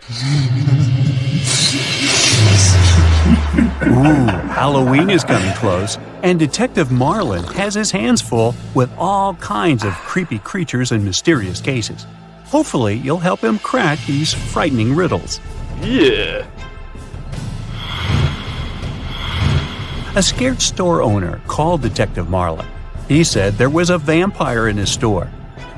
Ooh, Halloween is coming close, and Detective Marlin has his hands full with all kinds of creepy creatures and mysterious cases. Hopefully, you'll help him crack these frightening riddles. Yeah. A scared store owner called Detective Marlin. He said there was a vampire in his store.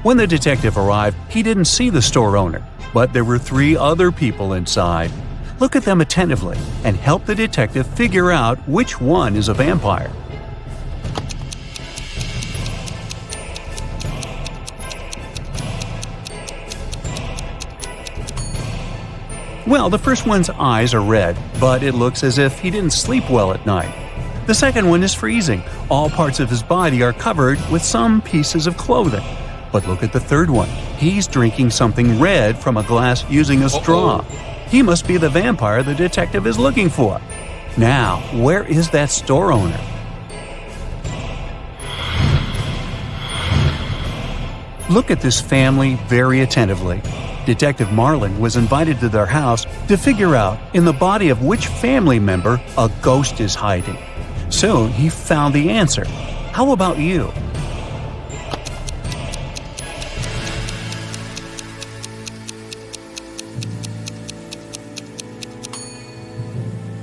When the detective arrived, he didn't see the store owner, but there were 3 other people inside. Look at them attentively and help the detective figure out which one is a vampire. Well, the first one's eyes are red, but it looks as if he didn't sleep well at night. The second one is freezing. All parts of his body are covered with some pieces of clothing. But look at the third one. He's drinking something red from a glass using a straw. He must be the vampire the detective is looking for. Now, where is that store owner? Look at this family very attentively. Detective Marlin was invited to their house to figure out in the body of which family member a ghost is hiding. Soon he found the answer. How about you?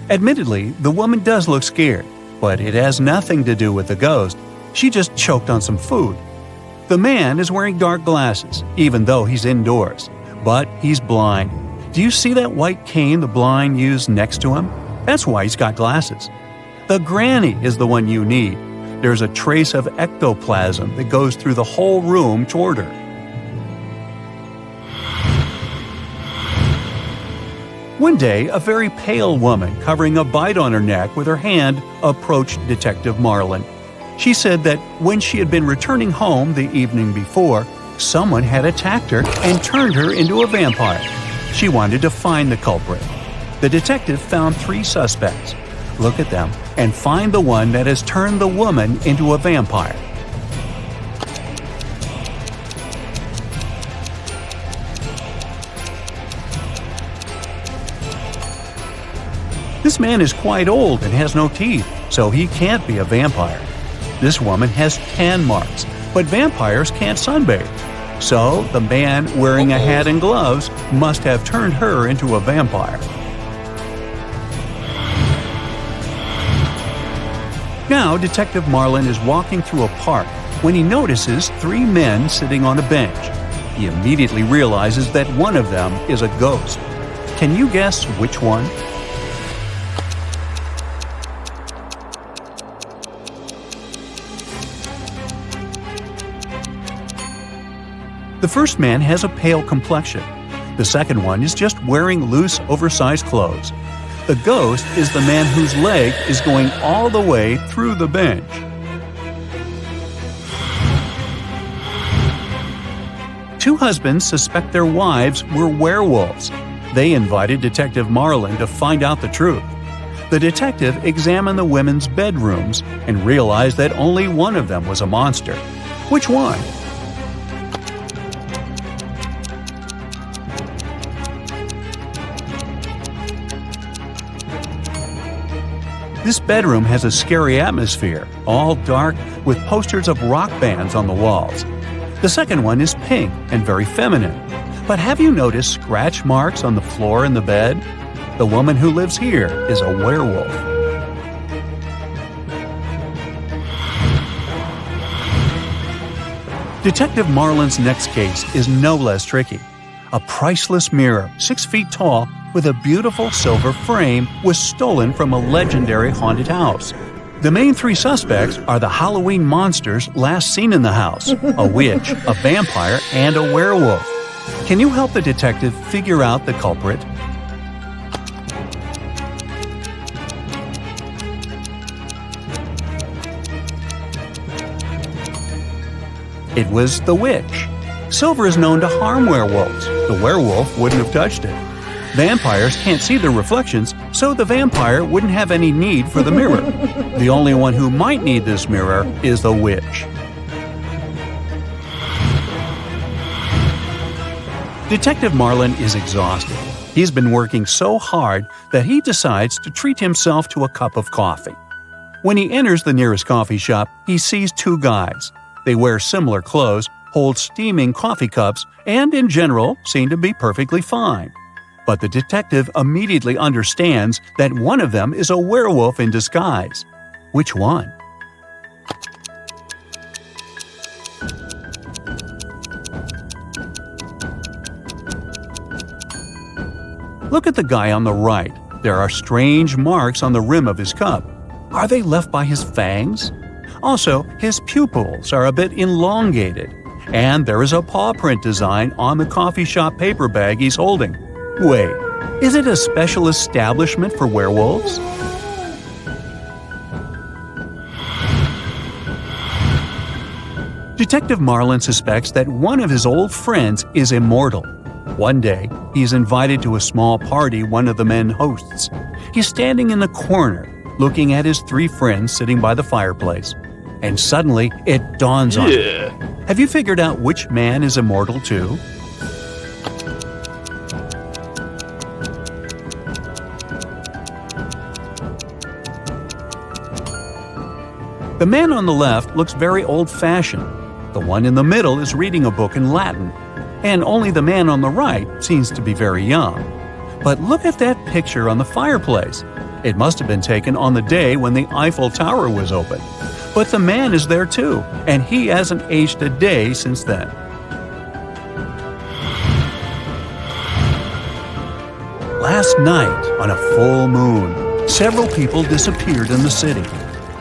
Admittedly, the woman does look scared, but it has nothing to do with the ghost. She just choked on some food. The man is wearing dark glasses, even though he's indoors, but he's blind. Do you see that white cane the blind use next to him? That's why he's got glasses. The granny is the one you need. There's a trace of ectoplasm that goes through the whole room toward her. One day, a very pale woman covering a bite on her neck with her hand approached Detective Marlin. She said that when she had been returning home the evening before, someone had attacked her and turned her into a vampire. She wanted to find the culprit. The detective found 3 suspects. Look at them and find the one that has turned the woman into a vampire. This man is quite old and has no teeth, so he can't be a vampire. This woman has tan marks, but vampires can't sunbathe. So the man wearing a hat and gloves must have turned her into a vampire. Now, Detective Marlin is walking through a park when he notices 3 men sitting on a bench. He immediately realizes that one of them is a ghost. Can you guess which one? The first man has a pale complexion. The second one is just wearing loose, oversized clothes. The ghost is the man whose leg is going all the way through the bench. Two husbands suspect their wives were werewolves. They invited Detective Marlin to find out the truth. The detective examined the women's bedrooms and realized that only one of them was a monster. Which one? This bedroom has a scary atmosphere, all dark with posters of rock bands on the walls. The second one is pink and very feminine. But have you noticed scratch marks on the floor in the bed? The woman who lives here is a werewolf. Detective Marlin's next case is no less tricky. A priceless mirror, 6 feet tall, with a beautiful silver frame, was stolen from a legendary haunted house. The main 3 suspects are the Halloween monsters last seen in the house, a witch, a vampire, and a werewolf. Can you help the detective figure out the culprit? It was the witch. Silver is known to harm werewolves. The werewolf wouldn't have touched it. Vampires can't see their reflections, so the vampire wouldn't have any need for the mirror. The only one who might need this mirror is the witch. Detective Marlin is exhausted. He's been working so hard that he decides to treat himself to a cup of coffee. When he enters the nearest coffee shop, he sees two guys. They wear similar clothes, hold steaming coffee cups, and in general seem to be perfectly fine. But the detective immediately understands that one of them is a werewolf in disguise. Which one? Look at the guy on the right. There are strange marks on the rim of his cup. Are they left by his fangs? Also, his pupils are a bit elongated. And there is a paw print design on the coffee shop paper bag he's holding. Wait, is it a special establishment for werewolves? Detective Marlin suspects that one of his old friends is immortal. One day, he's invited to a small party one of the men hosts. He's standing in the corner, looking at his three friends sitting by the fireplace. And suddenly, it dawns on him. Have you figured out which man is immortal too? The man on the left looks very old-fashioned. The one in the middle is reading a book in Latin. And only the man on the right seems to be very young. But look at that picture on the fireplace. It must have been taken on the day when the Eiffel Tower was opened. But the man is there too, and he hasn't aged a day since then. Last night, on a full moon, several people disappeared in the city.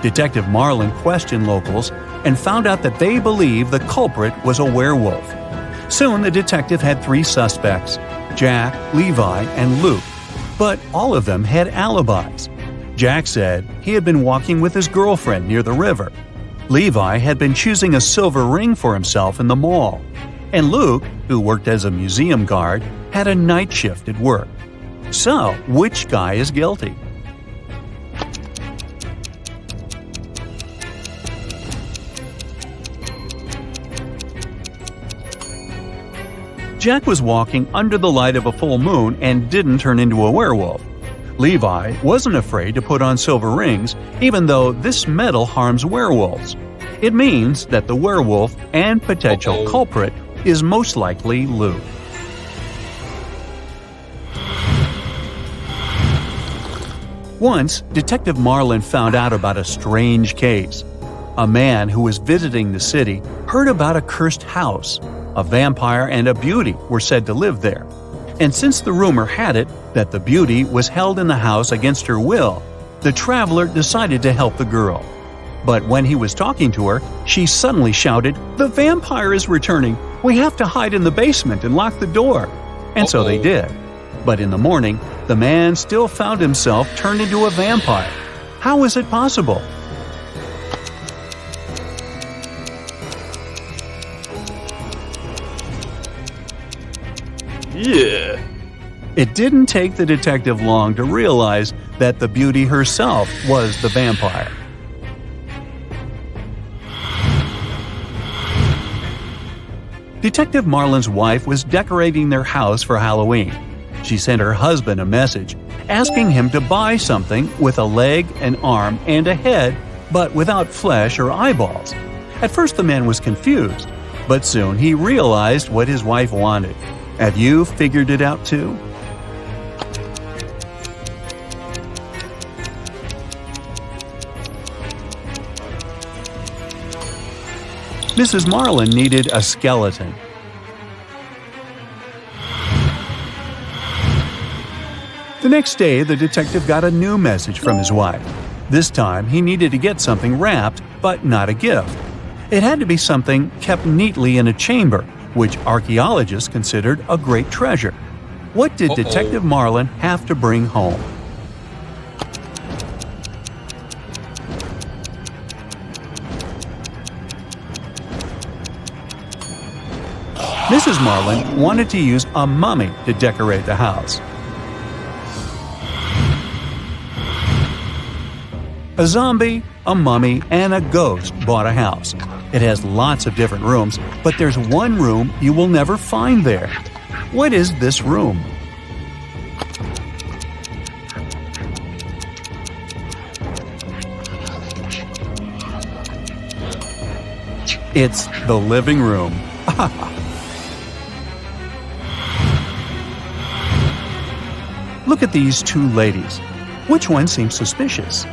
Detective Marlin questioned locals and found out that they believe the culprit was a werewolf. Soon the detective had three suspects, Jack, Levi, and Luke, but all of them had alibis. Jack said he had been walking with his girlfriend near the river. Levi had been choosing a silver ring for himself in the mall. And Luke, who worked as a museum guard, had a night shift at work. So, which guy is guilty? Jack was walking under the light of a full moon and didn't turn into a werewolf. Levi wasn't afraid to put on silver rings, even though this metal harms werewolves. It means that the werewolf and potential culprit is most likely Luke. Once, Detective Marlin found out about a strange case. A man who was visiting the city heard about a cursed house. A vampire and a beauty were said to live there. And since the rumor had it that the beauty was held in the house against her will, the traveler decided to help the girl. But when he was talking to her, she suddenly shouted, "The vampire is returning! We have to hide in the basement and lock the door!" And so they did. But in the morning, the man still found himself turned into a vampire. How is it possible? Yeah. It didn't take the detective long to realize that the beauty herself was the vampire. Detective Marlin's wife was decorating their house for Halloween. She sent her husband a message asking him to buy something with a leg, an arm, and a head, but without flesh or eyeballs. At first the man was confused, but soon he realized what his wife wanted. Have you figured it out too? Mrs. Marlin needed a skeleton. The next day, the detective got a new message from his wife. This time, he needed to get something wrapped, but not a gift. It had to be something kept neatly in a chamber, which archaeologists considered a great treasure. What did Detective Marlin have to bring home? Mrs. Marlin wanted to use a mummy to decorate the house. A zombie, a mummy, and a ghost bought a house. It has lots of different rooms, but there's one room you will never find there. What is this room? It's the living room. Look at these two ladies. Which one seems suspicious?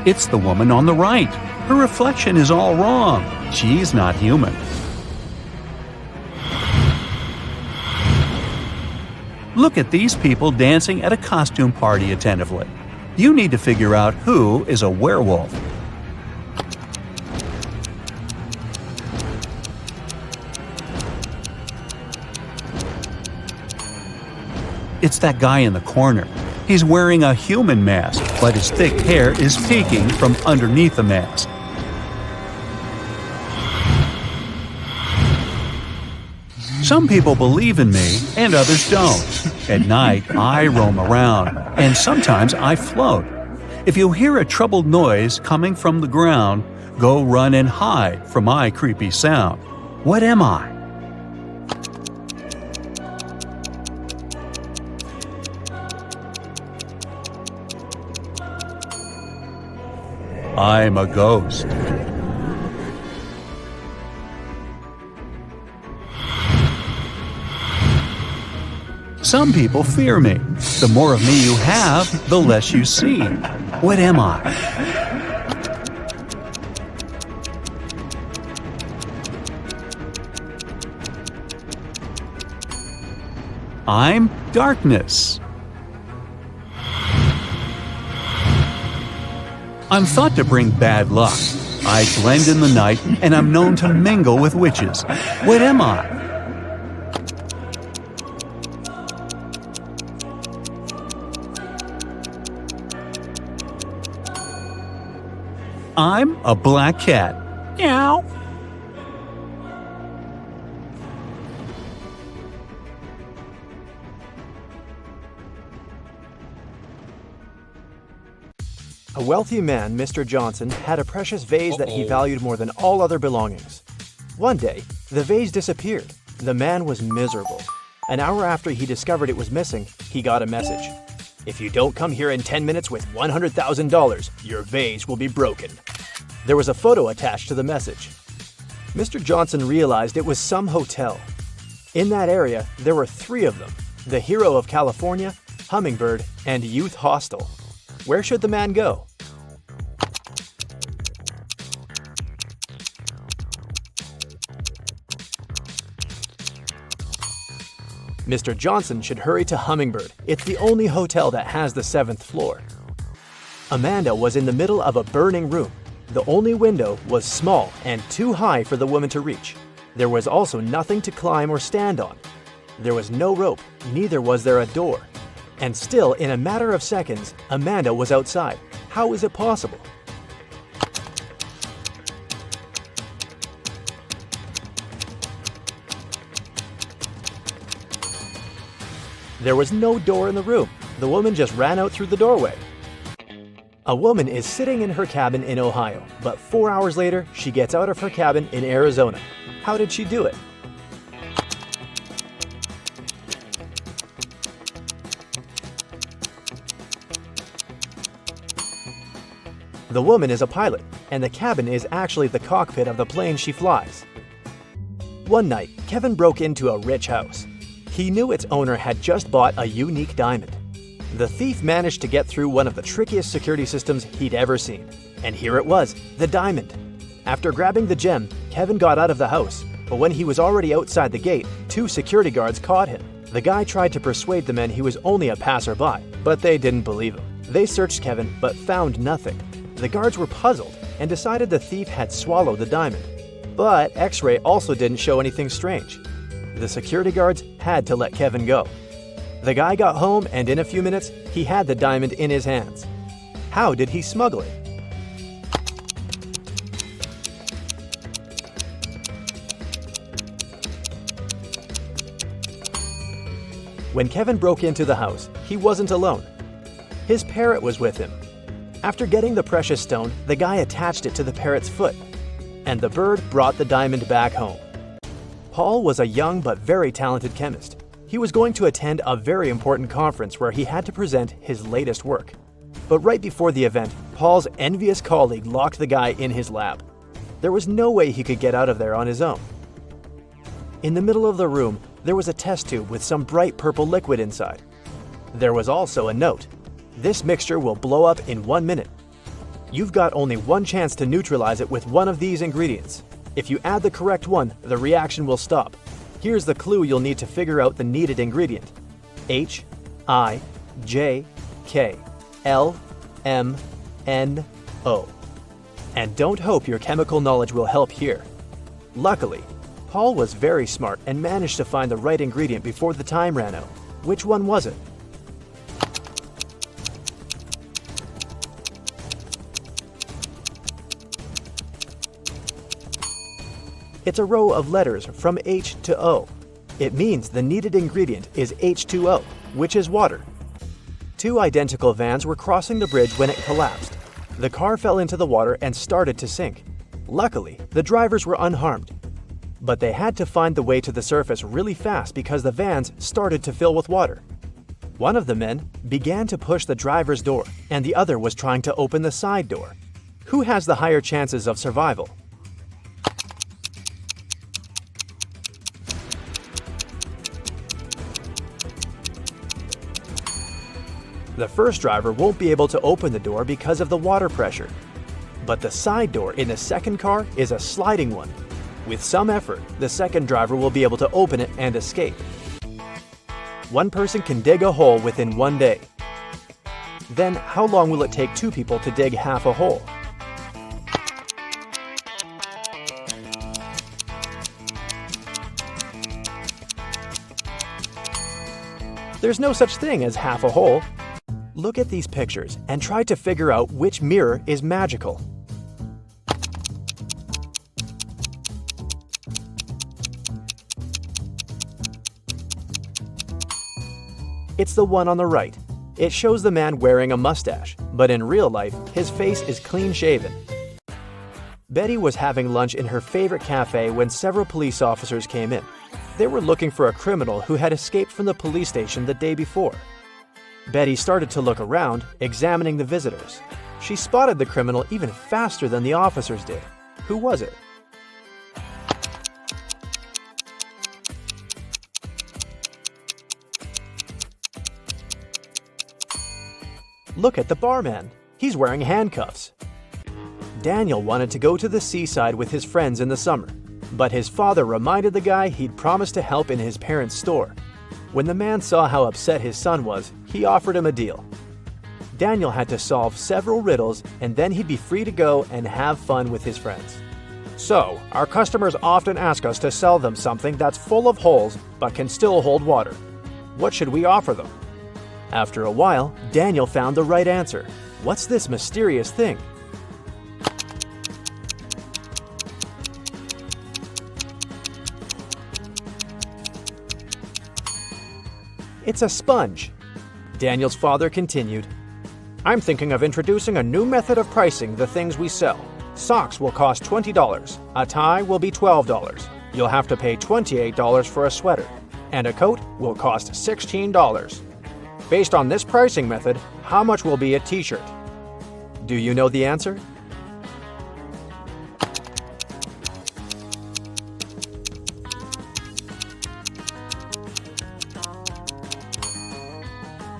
It's the woman on the right. Her reflection is all wrong. She's not human. Look at these people dancing at a costume party attentively. You need to figure out who is a werewolf. It's that guy in the corner. He's wearing a human mask, but his thick hair is peeking from underneath the mask. Some people believe in me and others don't. At night, I roam around, and sometimes I float. If you hear a troubled noise coming from the ground, go run and hide from my creepy sound. What am I? I'm a ghost. Some people fear me. The more of me you have, the less you see. What am I? I'm darkness. I'm thought to bring bad luck. I blend in the night, and I'm known to mingle with witches. What am I? I'm a black cat. Meow. A wealthy man, Mr. Johnson, had a precious vase that he valued more than all other belongings. One day, the vase disappeared. The man was miserable. An hour after he discovered it was missing, he got a message. If you don't come here in 10 minutes with $100,000, your vase will be broken. There was a photo attached to the message. Mr. Johnson realized it was some hotel. In that area, there were 3 of them: the Hero of California, Hummingbird, and Youth Hostel. Where should the man go? Mr. Johnson should hurry to Hummingbird. It's the only hotel that has the 7th floor. Amanda was in the middle of a burning room. The only window was small and too high for the woman to reach. There was also nothing to climb or stand on. There was no rope, neither was there a door. And still, in a matter of seconds, Amanda was outside. How is it possible? There was no door in the room. The woman just ran out through the doorway. A woman is sitting in her cabin in Ohio, but 4 hours later, she gets out of her cabin in Arizona. How did she do it? The woman is a pilot, and the cabin is actually the cockpit of the plane she flies. One night, Kevin broke into a rich house. He knew its owner had just bought a unique diamond. The thief managed to get through one of the trickiest security systems he'd ever seen. And here it was, the diamond. After grabbing the gem, Kevin got out of the house, but when he was already outside the gate, 2 security guards caught him. The guy tried to persuade the men he was only a passerby, but they didn't believe him. They searched Kevin, but found nothing. The guards were puzzled and decided the thief had swallowed the diamond. But X-ray also didn't show anything strange. The security guards had to let Kevin go. The guy got home, and in a few minutes, he had the diamond in his hands. How did he smuggle it? When Kevin broke into the house, he wasn't alone. His parrot was with him. After getting the precious stone, the guy attached it to the parrot's foot, and the bird brought the diamond back home. Paul was a young but very talented chemist. He was going to attend a very important conference where he had to present his latest work. But right before the event, Paul's envious colleague locked the guy in his lab. There was no way he could get out of there on his own. In the middle of the room, there was a test tube with some bright purple liquid inside. There was also a note. This mixture will blow up in 1 minute. You've got only one chance to neutralize it with one of these ingredients. If you add the correct one, the reaction will stop. Here's the clue you'll need to figure out the needed ingredient. H, I, J, K, L, M, N, O. And don't hope your chemical knowledge will help here. Luckily, Paul was very smart and managed to find the right ingredient before the time ran out. Which one was it? It's a row of letters from H to O. It means the needed ingredient is H2O, which is water. Two identical vans were crossing the bridge when it collapsed. The car fell into the water and started to sink. Luckily, the drivers were unharmed. But they had to find the way to the surface really fast because the vans started to fill with water. One of the men began to push the driver's door, and the other was trying to open the side door. Who has the higher chances of survival? The first driver won't be able to open the door because of the water pressure. But the side door in the second car is a sliding one. With some effort, the second driver will be able to open it and escape. One person can dig a hole within 1 day. Then, how long will it take two people to dig half a hole? There's no such thing as half a hole. Look at these pictures and try to figure out which mirror is magical. It's the one on the right. It shows the man wearing a mustache, but in real life, his face is clean shaven. Betty was having lunch in her favorite cafe when several police officers came in. They were looking for a criminal who had escaped from the police station the day before. Betty started to look around, examining the visitors. She spotted the criminal even faster than the officers did. Who was it? Look at the barman. He's wearing handcuffs. Daniel wanted to go to the seaside with his friends in the summer, but his father reminded the guy he'd promised to help in his parents' store. When the man saw how upset his son was, he offered him a deal. Daniel had to solve several riddles, and then he'd be free to go and have fun with his friends. So, our customers often ask us to sell them something that's full of holes but can still hold water. What should we offer them? After a while, Daniel found the right answer. What's this mysterious thing? It's a sponge. Daniel's father continued, I'm thinking of introducing a new method of pricing the things we sell. Socks will cost $20. A tie will be $12. You'll have to pay $28 for a sweater. And a coat will cost $16. Based on this pricing method, how much will be a t-shirt? Do you know the answer?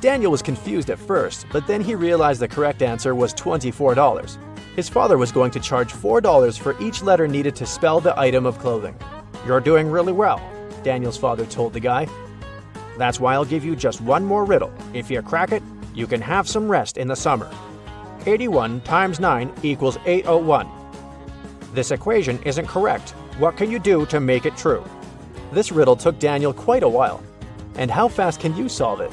Daniel was confused at first, but then he realized the correct answer was $24. His father was going to charge $4 for each letter needed to spell the item of clothing. You're doing really well, Daniel's father told the guy. That's why I'll give you just one more riddle. If you crack it, you can have some rest in the summer. 81 times 9 equals 801. This equation isn't correct. What can you do to make it true? This riddle took Daniel quite a while. And how fast can you solve it?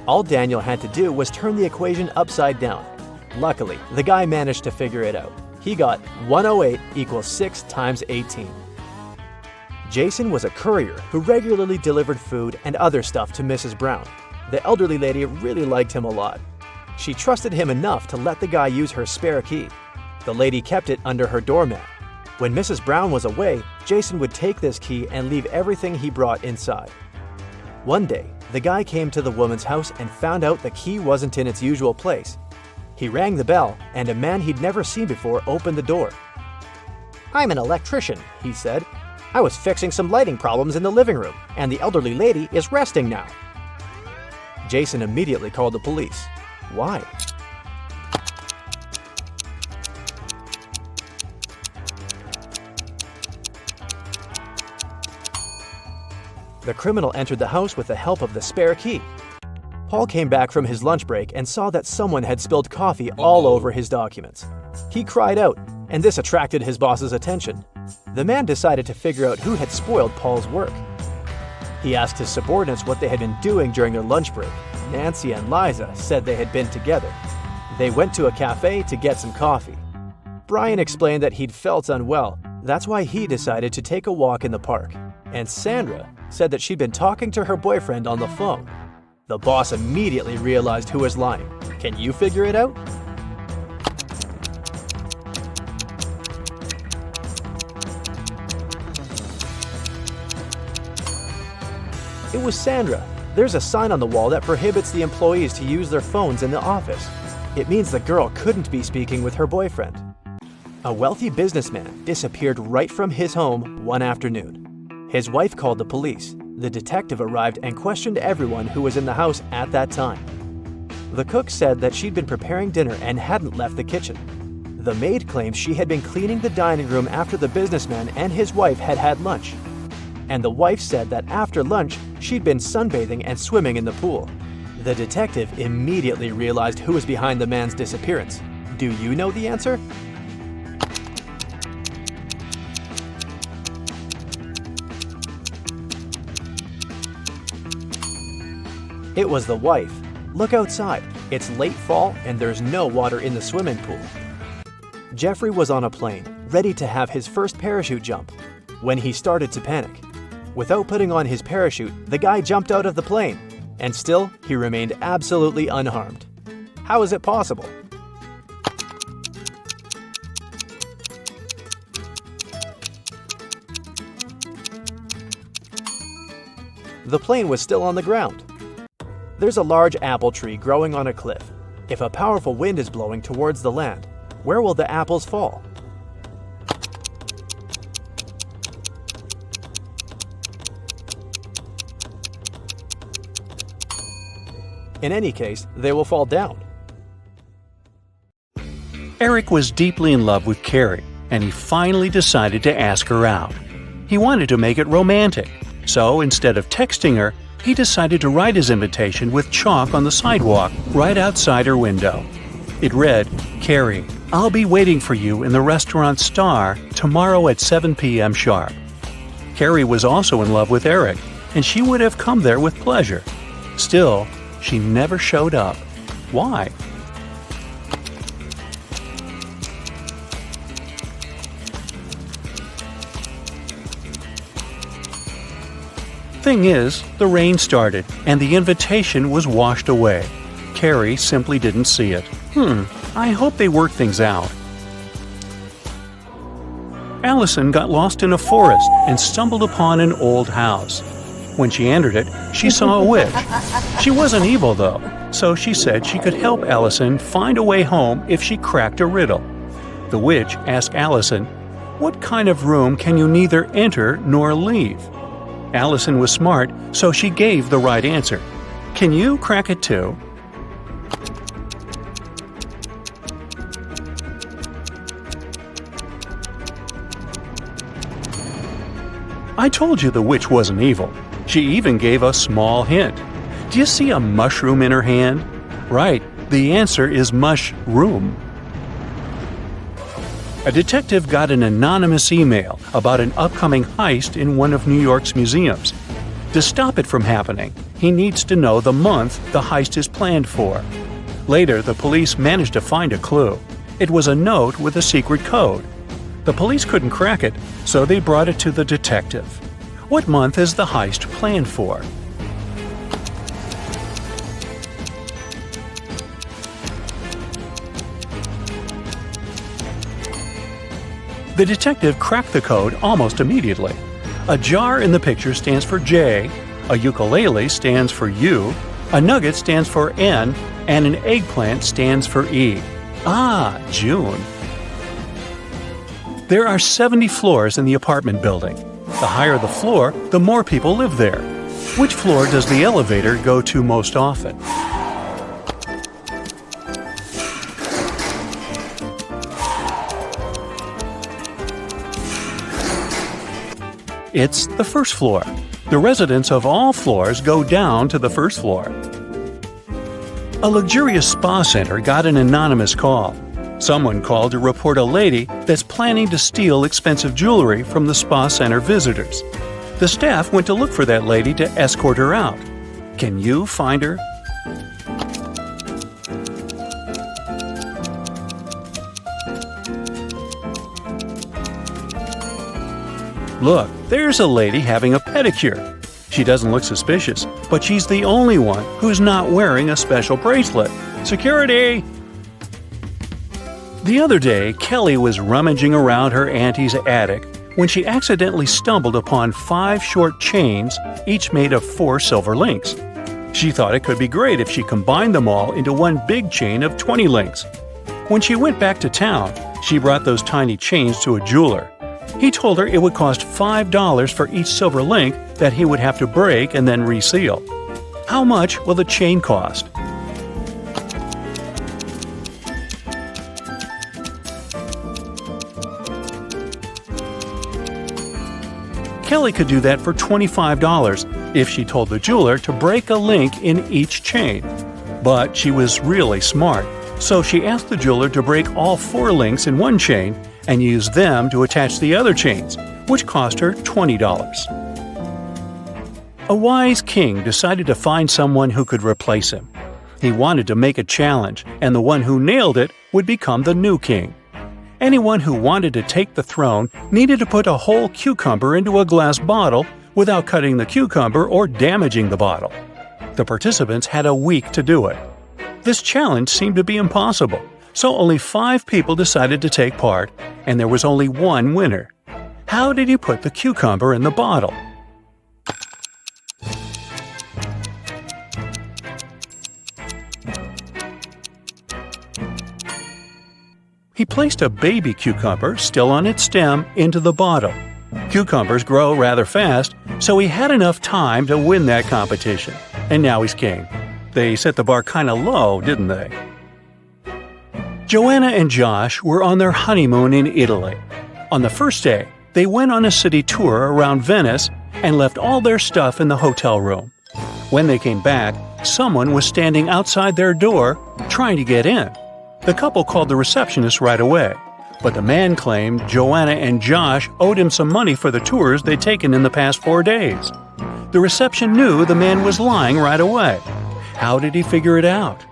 All Daniel had to do was turn the equation upside down. Luckily, the guy managed to figure it out. He got 108 equals 6 times 18. Jason was a courier who regularly delivered food and other stuff to Mrs. Brown. The elderly lady really liked him a lot. She trusted him enough to let the guy use her spare key. The lady kept it under her doormat. When Mrs. Brown was away, Jason would take this key and leave everything he brought inside. One day, the guy came to the woman's house and found out the key wasn't in its usual place. He rang the bell, and a man he'd never seen before opened the door. "I'm an electrician," he said. "I was fixing some lighting problems in the living room, and the elderly lady is resting now." Jason immediately called the police. Why? The criminal entered the house with the help of the spare key. Paul came back from his lunch break and saw that someone had spilled coffee all over his documents. He cried out, and this attracted his boss's attention. The man decided to figure out who had spoiled Paul's work. He asked his subordinates what they had been doing during their lunch break. Nancy and Liza said they had been together. They went to a cafe to get some coffee. Brian explained that he'd felt unwell. That's why he decided to take a walk in the park. And Sandra said that she'd been talking to her boyfriend on the phone. The boss immediately realized who was lying. Can you figure it out? It was Sandra. There's a sign on the wall that prohibits the employees to use their phones in the office. It means the girl couldn't be speaking with her boyfriend. A wealthy businessman disappeared right from his home one afternoon. His wife called the police. The detective arrived and questioned everyone who was in the house at that time. The cook said that she'd been preparing dinner and hadn't left the kitchen. The maid claims she had been cleaning the dining room after the businessman and his wife had had lunch. And the wife said that after lunch, she'd been sunbathing and swimming in the pool. The detective immediately realized who was behind the man's disappearance. Do you know the answer? It was the wife. Look outside. It's late fall and there's no water in the swimming pool. Jeffrey was on a plane, ready to have his first parachute jump, when he started to panic. Without putting on his parachute, the guy jumped out of the plane, and still, he remained absolutely unharmed. How is it possible? The plane was still on the ground. There's a large apple tree growing on a cliff. If a powerful wind is blowing towards the land, where will the apples fall? In any case, they will fall down. Eric was deeply in love with Carrie, and he finally decided to ask her out. He wanted to make it romantic, so instead of texting her, he decided to write his invitation with chalk on the sidewalk right outside her window. It read, "Carrie, I'll be waiting for you in the restaurant Star tomorrow at 7 p.m. sharp." Carrie was also in love with Eric, and she would have come there with pleasure. Still, she never showed up. Why? Thing is, the rain started, and the invitation was washed away. Carrie simply didn't see it. I hope they work things out. Allison got lost in a forest and stumbled upon an old house. When she entered it, she saw a witch. She wasn't evil, though, so she said she could help Allison find a way home if she cracked a riddle. The witch asked Allison, "What kind of room can you neither enter nor leave?" Allison was smart, so she gave the right answer. "Can you crack it too?" I told you the witch wasn't evil. She even gave a small hint. Do you see a mushroom in her hand? Right, the answer is mushroom. A detective got an anonymous email about an upcoming heist in one of New York's museums. To stop it from happening, he needs to know the month the heist is planned for. Later, the police managed to find a clue. It was a note with a secret code. The police couldn't crack it, so they brought it to the detective. What month is the heist planned for? The detective cracked the code almost immediately. A jar in the picture stands for J, a ukulele stands for U, a nugget stands for N, and an eggplant stands for E. Ah, June. There are 70 floors in the apartment building. The higher the floor, the more people live there. Which floor does the elevator go to most often? It's the first floor. The residents of all floors go down to the first floor. A luxurious spa center got an anonymous call. Someone called to report a lady that's planning to steal expensive jewelry from the spa center visitors. The staff went to look for that lady to escort her out. Can you find her? Look, there's a lady having a pedicure. She doesn't look suspicious, but she's the only one who's not wearing a special bracelet. Security! The other day, Kelly was rummaging around her auntie's attic when she accidentally stumbled upon 5 short chains, each made of 4 silver links. She thought it could be great if she combined them all into one big chain of 20 links. When she went back to town, she brought those tiny chains to a jeweler. He told her it would cost $5 for each silver link that he would have to break and then reseal. How much will the chain cost? Kelly could do that for $25 if she told the jeweler to break a link in each chain. But she was really smart, so she asked the jeweler to break all 4 links in one chain and use them to attach the other chains, which cost her $20. A wise king decided to find someone who could replace him. He wanted to make a challenge, and the one who nailed it would become the new king. Anyone who wanted to take the throne needed to put a whole cucumber into a glass bottle without cutting the cucumber or damaging the bottle. The participants had a week to do it. This challenge seemed to be impossible, so only 5 people decided to take part, and there was only one winner. How did he put the cucumber in the bottle? He placed a baby cucumber, still on its stem, into the bottle. Cucumbers grow rather fast, so he had enough time to win that competition. And now he's king. They set the bar kinda low, didn't they? Joanna and Josh were on their honeymoon in Italy. On the first day, they went on a city tour around Venice and left all their stuff in the hotel room. When they came back, someone was standing outside their door trying to get in. The couple called the receptionist right away, but the man claimed Joanna and Josh owed him some money for the tours they'd taken in the past 4 days. The reception knew the man was lying right away. How did he figure it out?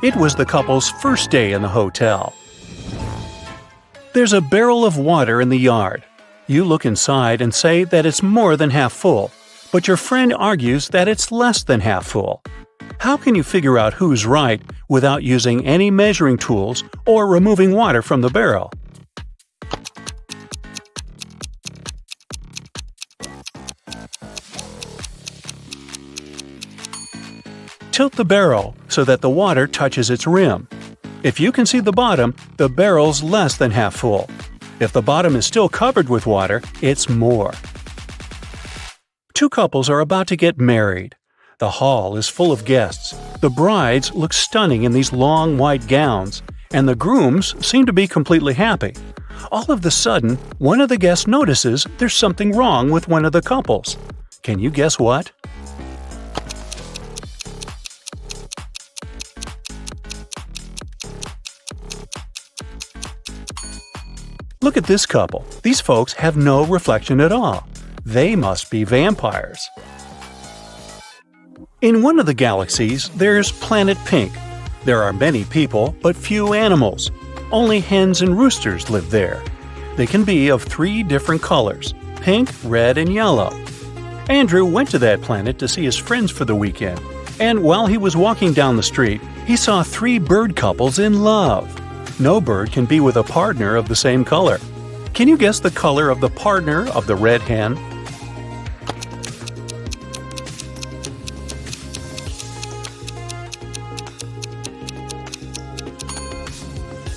It was the couple's first day in the hotel. There's a barrel of water in the yard. You look inside and say that it's more than half full, but your friend argues that it's less than half full. How can you figure out who's right without using any measuring tools or removing water from the barrel? Tilt the barrel so that the water touches its rim. If you can see the bottom, the barrel's less than half full. If the bottom is still covered with water, it's more. 2 couples are about to get married. The hall is full of guests. The brides look stunning in these long white gowns, and the grooms seem to be completely happy. All of a sudden, one of the guests notices there's something wrong with one of the couples. Can you guess what? Look at this couple. These folks have no reflection at all. They must be vampires. In one of the galaxies, there's Planet Pink. There are many people, but few animals. Only hens and roosters live there. They can be of 3 different colors: pink, red, and yellow. Andrew went to that planet to see his friends for the weekend, and while he was walking down the street, he saw 3 bird couples in love. No bird can be with a partner of the same color. Can you guess the color of the partner of the red hen?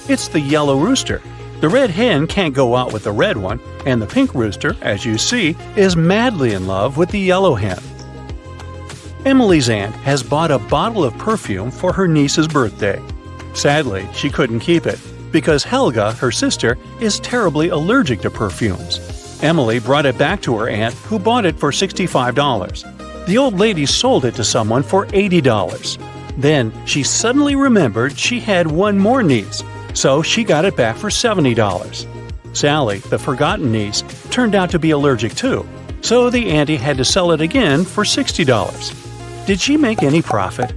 It's the yellow rooster. The red hen can't go out with the red one, and the pink rooster, as you see, is madly in love with the yellow hen. Emily's aunt has bought a bottle of perfume for her niece's birthday. Sadly, she couldn't keep it, because Helga, her sister, is terribly allergic to perfumes. Emily brought it back to her aunt, who bought it for $65. The old lady sold it to someone for $80. Then she suddenly remembered she had one more niece, so she got it back for $70. Sally, the forgotten niece, turned out to be allergic too, so the auntie had to sell it again for $60. Did she make any profit?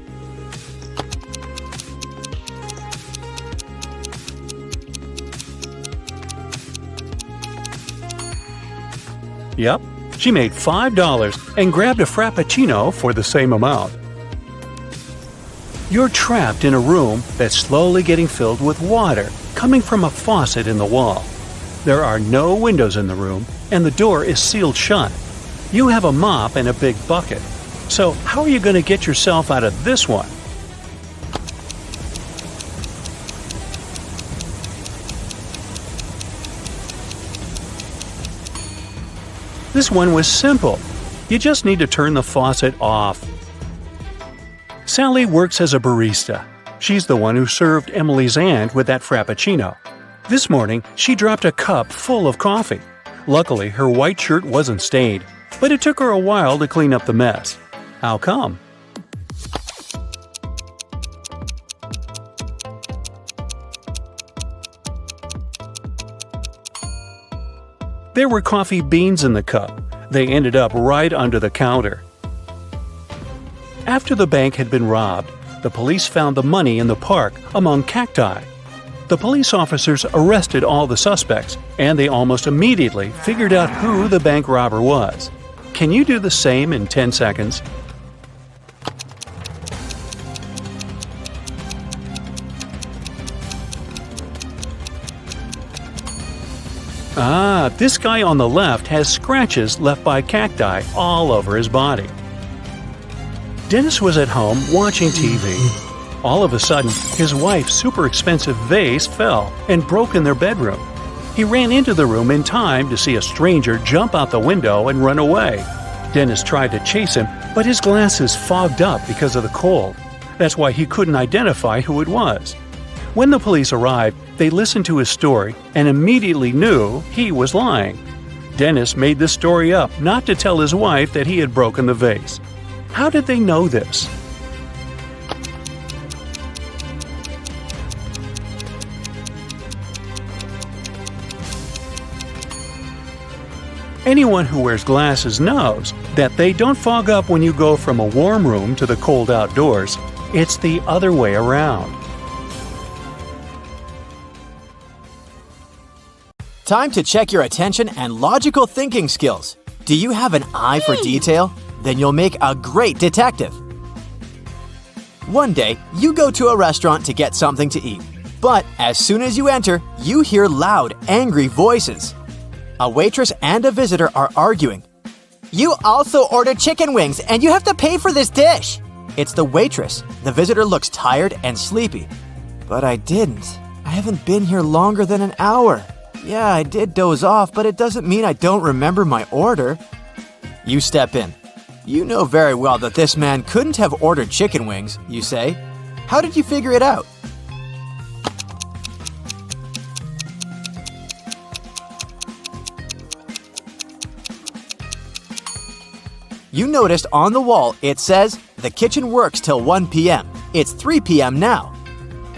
Yep, she made $5 and grabbed a frappuccino for the same amount. You're trapped in a room that's slowly getting filled with water coming from a faucet in the wall. There are no windows in the room, and the door is sealed shut. You have a mop and a big bucket. So how are you going to get yourself out of this one? This one was simple. You just need to turn the faucet off. Sally works as a barista. She's the one who served Emily's aunt with that frappuccino. This morning, she dropped a cup full of coffee. Luckily, her white shirt wasn't stained, but it took her a while to clean up the mess. How come? There were coffee beans in the cup. They ended up right under the counter. After the bank had been robbed, the police found the money in the park among cacti. The police officers arrested all the suspects, and they almost immediately figured out who the bank robber was. Can you do the same in 10 seconds? This guy on the left has scratches left by cacti all over his body. Dennis was at home watching TV. All of a sudden, his wife's super expensive vase fell and broke in their bedroom. He ran into the room in time to see a stranger jump out the window and run away. Dennis tried to chase him, but his glasses fogged up because of the cold. That's why he couldn't identify who it was. When the police arrived, they listened to his story and immediately knew he was lying. Dennis made this story up not to tell his wife that he had broken the vase. How did they know this? Anyone who wears glasses knows that they don't fog up when you go from a warm room to the cold outdoors. It's the other way around. Time to check your attention and logical thinking skills. Do you have an eye for detail? Then you'll make a great detective. One day, you go to a restaurant to get something to eat. But as soon as you enter, you hear loud, angry voices. A waitress and a visitor are arguing. You also ordered chicken wings and you have to pay for this dish. It's the waitress. The visitor looks tired and sleepy. But I didn't. I haven't been here longer than an hour. Yeah, I did doze off, but it doesn't mean I don't remember my order. You step in. You know very well that this man couldn't have ordered chicken wings, you say. How did you figure it out? You noticed on the wall it says, "The kitchen works till 1 p.m. It's 3 p.m. now.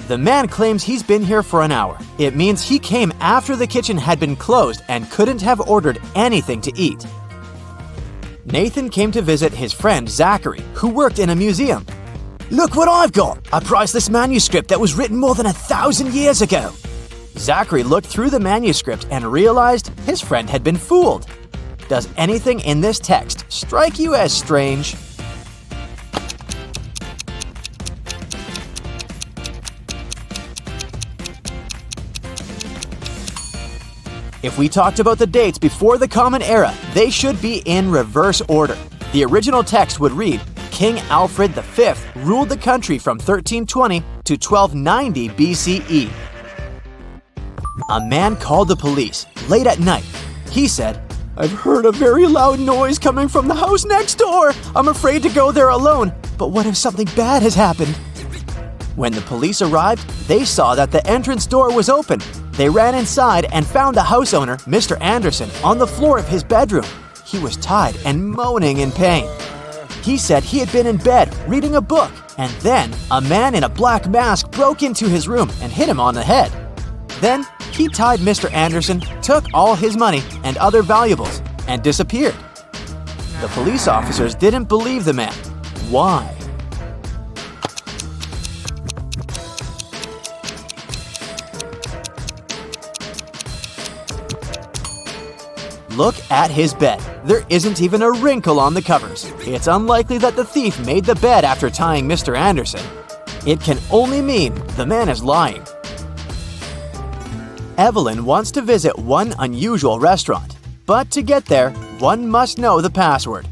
The man claims he's been here for an hour. It means he came after the kitchen had been closed and couldn't have ordered anything to eat. Nathan came to visit his friend Zachary, who worked in a museum. Look what I've got! A priceless manuscript that was written more than 1,000 years ago. Zachary looked through the manuscript and realized his friend had been fooled. Does anything in this text strike you as strange? If we talked about the dates before the Common Era, they should be in reverse order. The original text would read, King Alfred V ruled the country from 1320 to 1290 BCE. A man called the police late at night. He said, I've heard a very loud noise coming from the house next door. I'm afraid to go there alone, but what if something bad has happened? When the police arrived, they saw that the entrance door was open. They ran inside and found the house owner, Mr. Anderson, on the floor of his bedroom. He was tied and moaning in pain. He said he had been in bed reading a book, and then a man in a black mask broke into his room and hit him on the head. Then he tied Mr. Anderson, took all his money and other valuables, and disappeared. The police officers didn't believe the man. Why? Look at his bed. There isn't even a wrinkle on the covers. It's unlikely that the thief made the bed after tying Mr. Anderson. It can only mean the man is lying. Evelyn wants to visit one unusual restaurant, but to get there, one must know the password.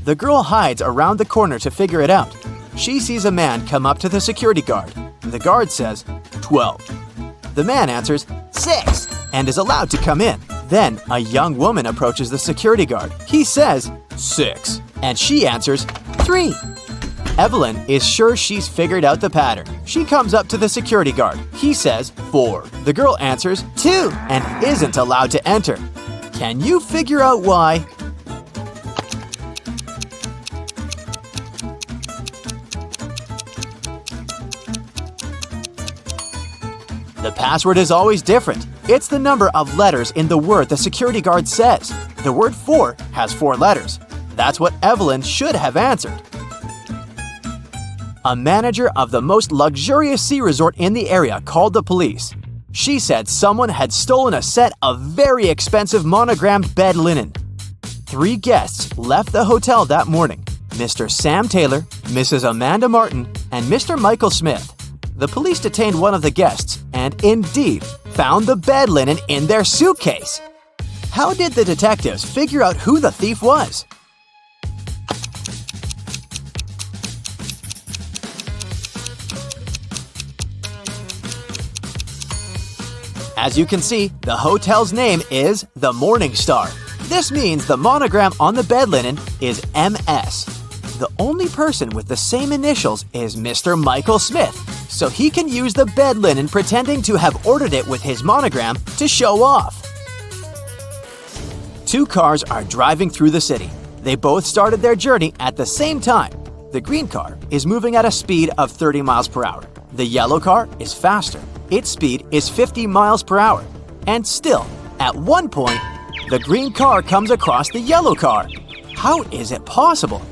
The girl hides around the corner to figure it out. She sees a man come up to the security guard. The guard says, 12. The man answers, 6, and is allowed to come in. Then a young woman approaches the security guard. He says, 6, and she answers, 3. Evelyn is sure she's figured out the pattern. She comes up to the security guard. He says, 4. The girl answers, 2, and isn't allowed to enter. Can you figure out why? The password is always different. It's the number of letters in the word the security guard says. The word 4 has 4 letters. That's what Evelyn should have answered. A manager of the most luxurious sea resort in the area called the police. She said someone had stolen a set of very expensive monogrammed bed linen. 3 guests left the hotel that morning: Mr. Sam Taylor, Mrs. Amanda Martin, and Mr. Michael Smith. The police detained one of the guests and indeed found the bed linen in their suitcase. How did the detectives figure out who the thief was? As you can see, the hotel's name is the Morning Star. This means the monogram on the bed linen is MS. The only person with the same initials is Mr. Michael Smith, so he can use the bed linen pretending to have ordered it with his monogram to show off. 2 cars are driving through the city. They both started their journey at the same time. The green car is moving at a speed of 30 miles per hour. The yellow car is faster. Its speed is 50 miles per hour. And still, at one point, the green car comes across the yellow car. How is it possible?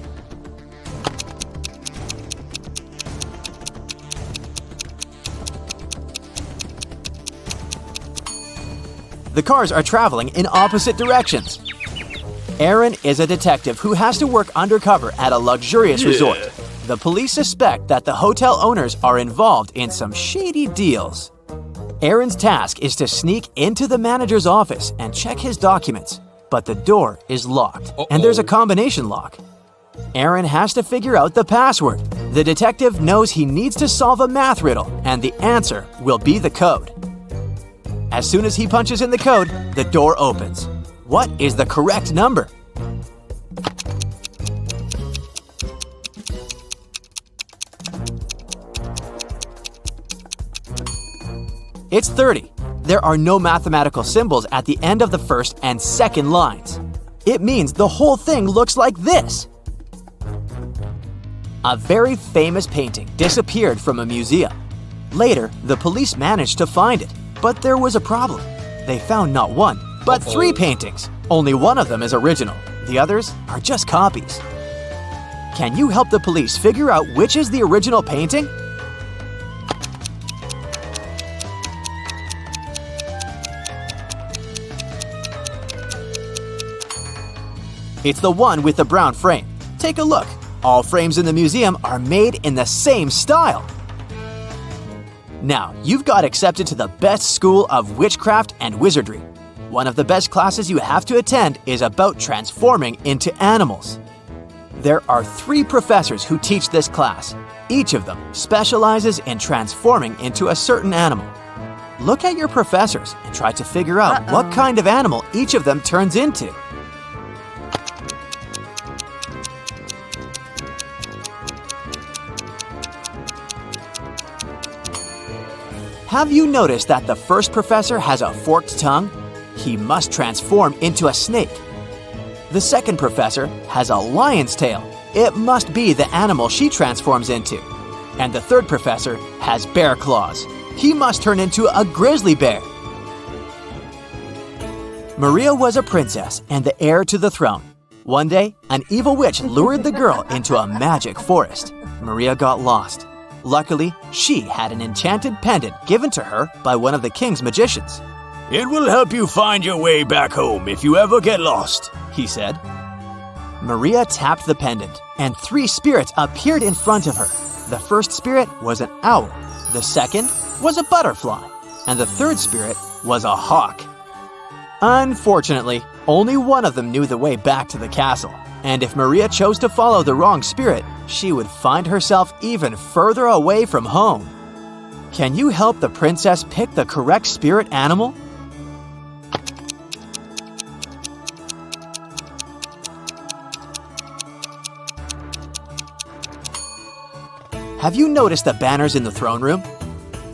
The cars are traveling in opposite directions. Aaron is a detective who has to work undercover at a luxurious resort. The police suspect that the hotel owners are involved in some shady deals. Aaron's task is to sneak into the manager's office and check his documents, but the door is locked, and there's a combination lock. Aaron has to figure out the password. The detective knows he needs to solve a math riddle, and the answer will be the code. As soon as he punches in the code, the door opens. What is the correct number? It's 30. There are no mathematical symbols at the end of the first and second lines. It means the whole thing looks like this. A very famous painting disappeared from a museum. Later, the police managed to find it, but there was a problem. They found not 1, but 3 paintings. Only one of them is original. The others are just copies. Can you help the police figure out which is the original painting? It's the one with the brown frame. Take a look. All frames in the museum are made in the same style. Now, you've got accepted to the best school of witchcraft and wizardry. One of the best classes you have to attend is about transforming into animals. There are 3 professors who teach this class. Each of them specializes in transforming into a certain animal. Look at your professors and try to figure out what kind of animal each of them turns into. Have you noticed that the first professor has a forked tongue? He must transform into a snake. The second professor has a lion's tail. It must be the animal she transforms into. And the third professor has bear claws. He must turn into a grizzly bear. Maria was a princess and the heir to the throne. One day, an evil witch lured the girl into a magic forest. Maria got lost. Luckily, she had an enchanted pendant given to her by one of the king's magicians. "It will help you find your way back home if you ever get lost," he said. Maria tapped the pendant, and 3 spirits appeared in front of her. The first spirit was an owl, the second was a butterfly, and the third spirit was a hawk. Unfortunately, only one of them knew the way back to the castle, and if Maria chose to follow the wrong spirit, she would find herself even further away from home. Can you help the princess pick the correct spirit animal? Have you noticed the banners in the throne room?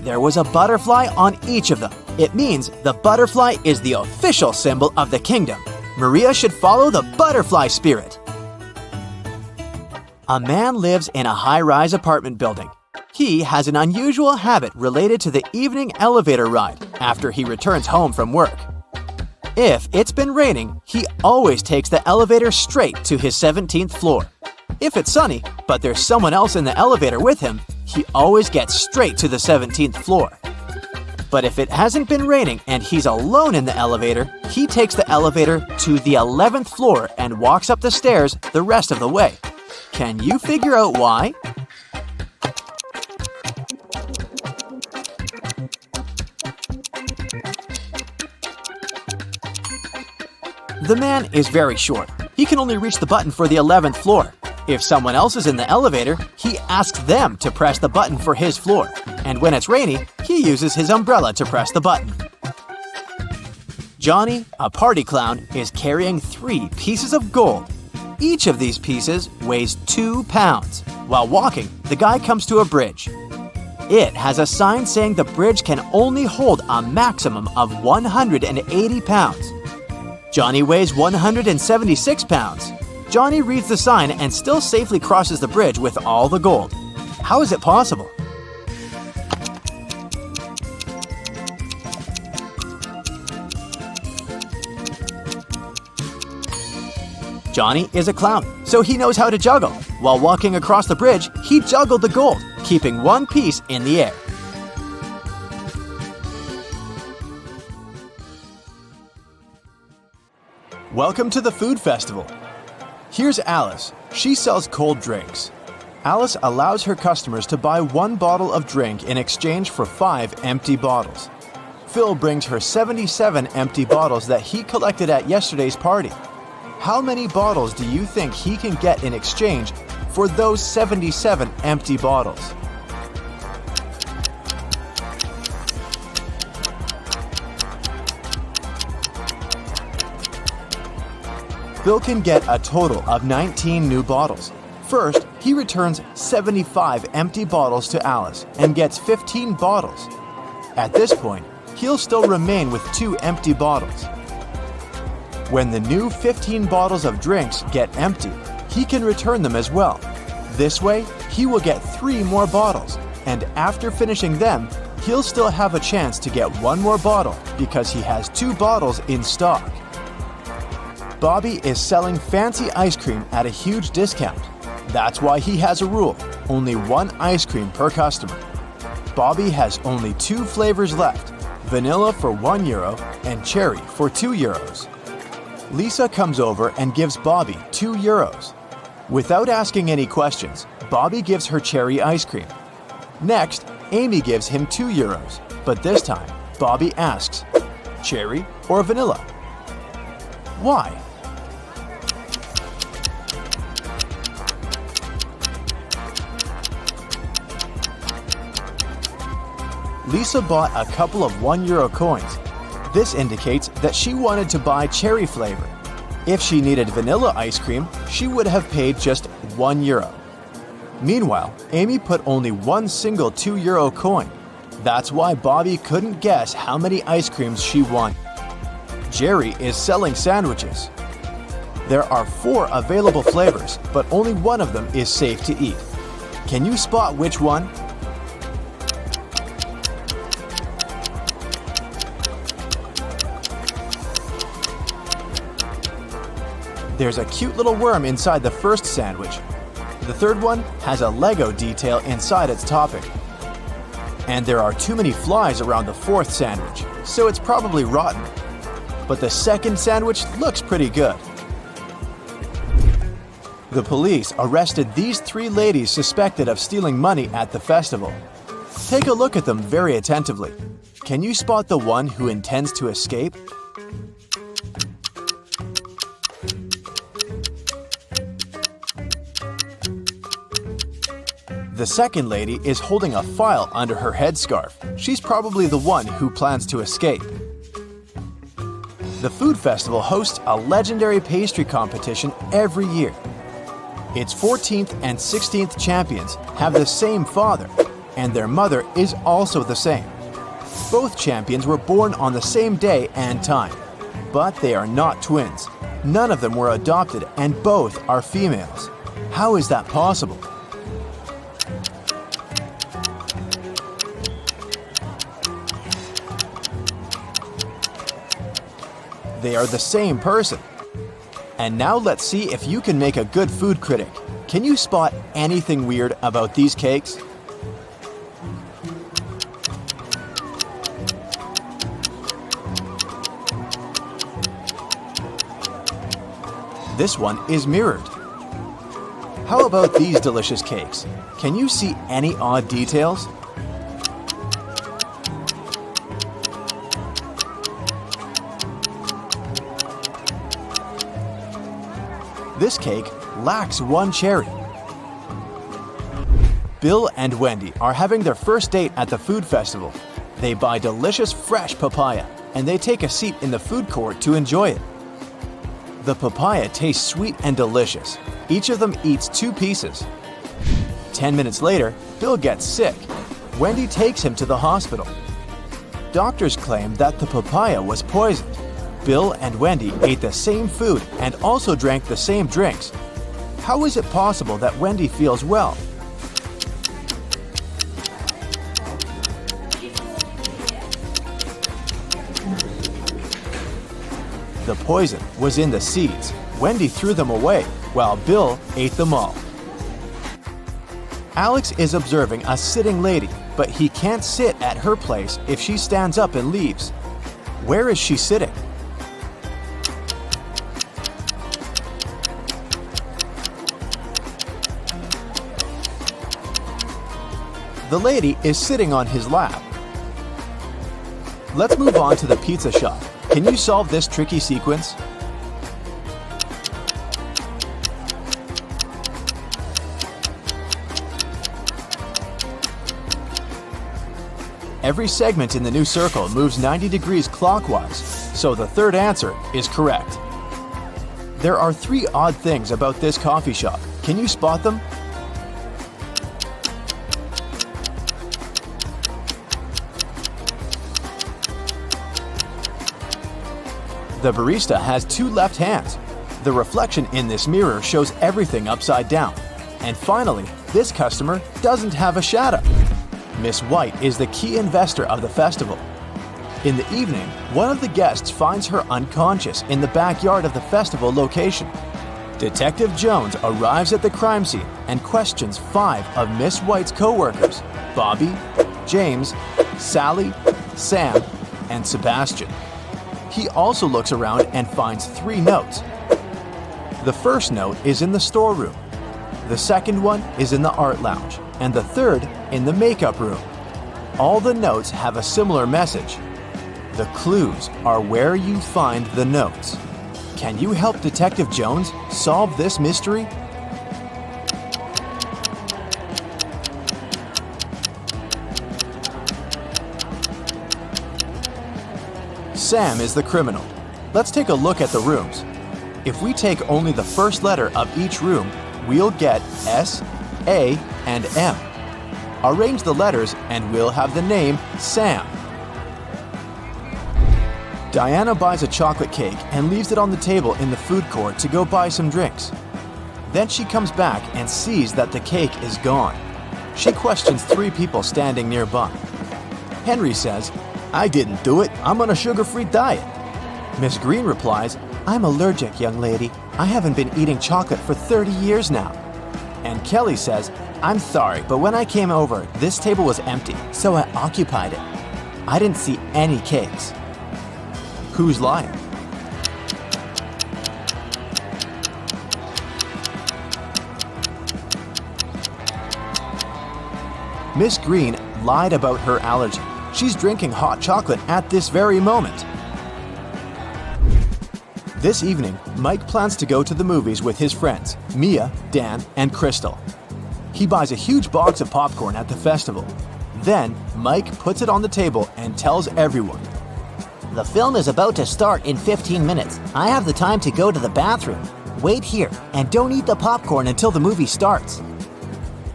There was a butterfly on each of them. It means the butterfly is the official symbol of the kingdom. Maria should follow the butterfly spirit. A man lives in a high-rise apartment building. He has an unusual habit related to the evening elevator ride after he returns home from work. If it's been raining, he always takes the elevator straight to his 17th floor. If it's sunny, but there's someone else in the elevator with him, he always gets straight to the 17th floor. But if it hasn't been raining and he's alone in the elevator, he takes the elevator to the 11th floor and walks up the stairs the rest of the way. Can you figure out why? The man is very short. He can only reach the button for the 11th floor. If someone else is in the elevator, he asks them to press the button for his floor. And when it's rainy, he uses his umbrella to press the button. Johnny, a party clown, is carrying 3 pieces of gold. Each of these pieces weighs 2 pounds. While walking, the guy comes to a bridge. It has a sign saying the bridge can only hold a maximum of 180 pounds. Johnny weighs 176 pounds. Johnny reads the sign and still safely crosses the bridge with all the gold. How is it possible? Johnny is a clown, so he knows how to juggle. While walking across the bridge, he juggled the gold, keeping one piece in the air. Welcome to the food festival. Here's Alice. She sells cold drinks. Alice allows her customers to buy 1 bottle of drink in exchange for 5 empty bottles. Phil brings her 77 empty bottles that he collected at yesterday's party. How many bottles do you think he can get in exchange for those 77 empty bottles? Bill can get a total of 19 new bottles. First, he returns 75 empty bottles to Alice and gets 15 bottles. At this point, he'll still remain with 2 empty bottles. When the new 15 bottles of drinks get empty, he can return them as well. This way, he will get 3 more bottles, and after finishing them, he'll still have a chance to get 1 more bottle because he has 2 bottles in stock. Bobby is selling fancy ice cream at a huge discount. That's why he has a rule: only one ice cream per customer. Bobby has only 2 flavors left: vanilla for €1 and cherry for €2. Lisa comes over and gives Bobby €2. Without asking any questions, Bobby gives her cherry ice cream. Next, Amy gives him €2, but this time, Bobby asks, cherry or vanilla? Why? Lisa bought a couple of €1 coins. This indicates that she wanted to buy cherry flavor. If she needed vanilla ice cream, she would have paid just €1. Meanwhile, Amy put only one single €2 coin. That's why Bobby couldn't guess how many ice creams she wanted. Jerry is selling sandwiches. There are 4 available flavors, but only one of them is safe to eat. Can you spot which one? There's a cute little worm inside the first sandwich. The third one has a Lego detail inside its topping. And there are too many flies around the fourth sandwich, so it's probably rotten. But the second sandwich looks pretty good. The police arrested these 3 ladies suspected of stealing money at the festival. Take a look at them very attentively. Can you spot the one who intends to escape? The second lady is holding a file under her headscarf. She's probably the one who plans to escape. The food festival hosts a legendary pastry competition every year. Its 14th and 16th champions have the same father, and their mother is also the same. Both champions were born on the same day and time, but they are not twins. None of them were adopted, and both are females. How is that possible? They are the same person. And now let's see if you can make a good food critic. Can you spot anything weird about these cakes? This one is mirrored. How about these delicious cakes? Can you see any odd details? This cake lacks one cherry. Bill and Wendy are having their first date at the food festival. They buy delicious fresh papaya, and they take a seat in the food court to enjoy it. The papaya tastes sweet and delicious. Each of them eats 2 pieces. 10 minutes later, Bill gets sick. Wendy takes him to the hospital. Doctors claim that the papaya was poisoned. Bill and Wendy ate the same food and also drank the same drinks. How is it possible that Wendy feels well? The poison was in the seeds. Wendy threw them away, while Bill ate them all. Alex is observing a sitting lady, but he can't sit at her place if she stands up and leaves. Where is she sitting? The lady is sitting on his lap. Let's move on to the pizza shop. Can you solve this tricky sequence? Every segment in the new circle moves 90 degrees clockwise, so the third answer is correct. There are 3 odd things about this coffee shop. Can you spot them? The barista has 2 left hands. The reflection in this mirror shows everything upside down. And finally, this customer doesn't have a shadow. Miss White is the key investor of the festival. In the evening, one of the guests finds her unconscious in the backyard of the festival location. Detective Jones arrives at the crime scene and questions 5 of Miss White's co-workers, Bobby, James, Sally, Sam, and Sebastian. He also looks around and finds 3 notes. The first note is in the storeroom. The second one is in the art lounge, and the third in the makeup room. All the notes have a similar message. The clues are where you find the notes. Can you help Detective Jones solve this mystery? Sam is the criminal. Let's take a look at the rooms. If we take only the first letter of each room, we'll get S, A, and M. Arrange the letters and we'll have the name Sam. Diana buys a chocolate cake and leaves it on the table in the food court to go buy some drinks. Then she comes back and sees that the cake is gone. She questions 3 people standing nearby. Henry says, "I didn't do it. I'm on a sugar-free diet." Miss Green replies, "I'm allergic, young lady. I haven't been eating chocolate for 30 years now." And Kelly says, "I'm sorry, but when I came over, this table was empty, so I occupied it. I didn't see any cakes." Who's lying? Miss Green lied about her allergy. She's drinking hot chocolate at this very moment. This evening, Mike plans to go to the movies with his friends, Mia, Dan, and Crystal. He buys a huge box of popcorn at the festival. Then, Mike puts it on the table and tells everyone, The film is about to start in 15 minutes. I have the time to go to the bathroom. Wait here and don't eat the popcorn until the movie starts.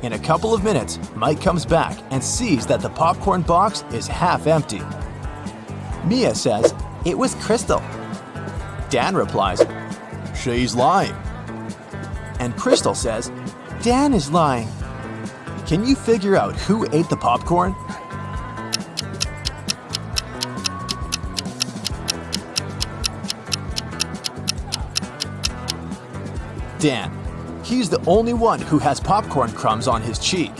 In a couple of minutes, Mike comes back and sees that the popcorn box is half empty. Mia says, "It was Crystal." Dan replies, "She's lying." And Crystal says, "Dan is lying." Can you figure out who ate the popcorn? Dan. He's the only one who has popcorn crumbs on his cheek.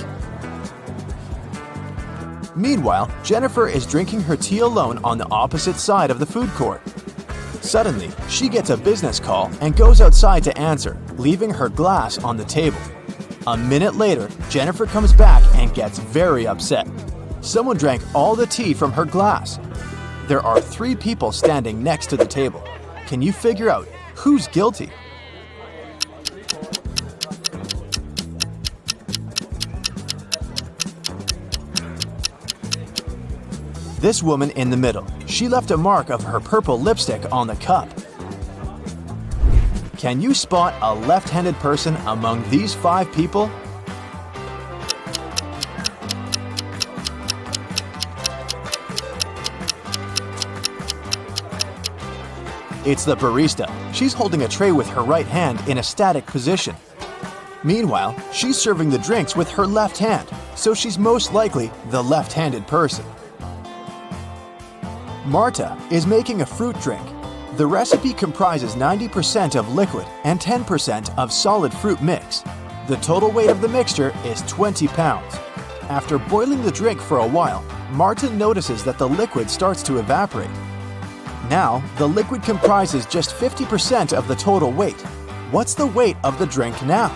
Meanwhile, Jennifer is drinking her tea alone on the opposite side of the food court. Suddenly, she gets a business call and goes outside to answer, leaving her glass on the table. A minute later, Jennifer comes back and gets very upset. Someone drank all the tea from her glass. There are 3 people standing next to the table. Can you figure out who's guilty? This woman in the middle, she left a mark of her purple lipstick on the cup. Can you spot a left-handed person among these 5 people? It's the barista. She's holding a tray with her right hand in a static position. Meanwhile, she's serving the drinks with her left hand, so she's most likely the left-handed person. Marta is making a fruit drink. The recipe comprises 90% of liquid and 10% of solid fruit mix. The total weight of the mixture is 20 pounds. After boiling the drink for a while, Marta notices that the liquid starts to evaporate. Now, the liquid comprises just 50% of the total weight. What's the weight of the drink now?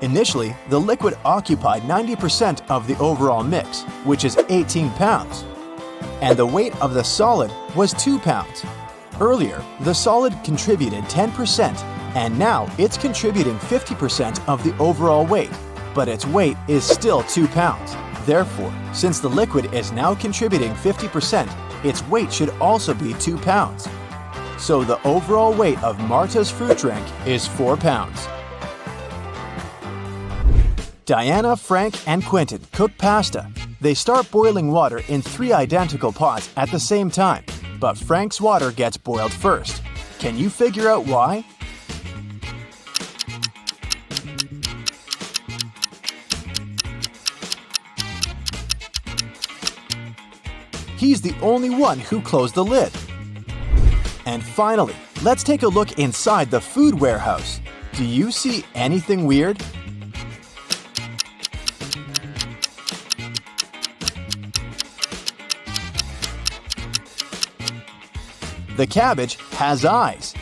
Initially, the liquid occupied 90% of the overall mix, which is 18 pounds. And the weight of the solid was 2 pounds. Earlier, the solid contributed 10%, and now it's contributing 50% of the overall weight, but its weight is still 2 pounds. Therefore, since the liquid is now contributing 50%, its weight should also be 2 pounds. So the overall weight of Marta's fruit drink is 4 pounds. Diana, Frank, and Quentin cook pasta. They start boiling water in 3 identical pots at the same time, but Frank's water gets boiled first. Can you figure out why? he's the only one who closed the lid. And finally, let's take a look inside the food warehouse. Do you see anything weird? The cabbage has eyes.